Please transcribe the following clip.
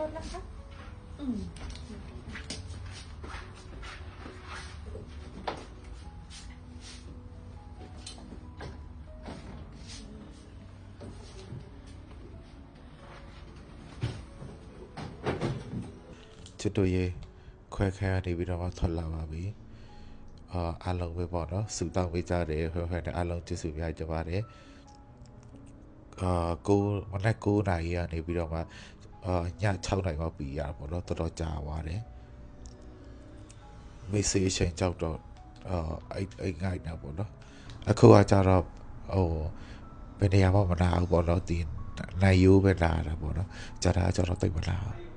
ချစ်တို့ရေခွဲခဲနေပြီးတော့မှထွက်လာပါပြီအားလုံးပဲပေါ့နော်စူတောင်းပေးကြတယ်ခွဲနဲ့အားလုံးကျေးဇူးများကြပါတယ်မနက်9 နာရီကနေပြီးတော့မှည6 နာရီမှပြီးရတာပေါ့နော်တော်တော်ကြာသွားတယ်မေ့ဆေးအချိန်ကြောက်တော့အဲ့ငိုက်တာပေါ့နော်အခုကကြတော့ဘယ်နေရာမှမနာဘူးပေါ့နော်ဒီနိုင်ရိုးပဲလာတာပေါ့နော်ကြာတာကြတော့တိတ်မလာဘူး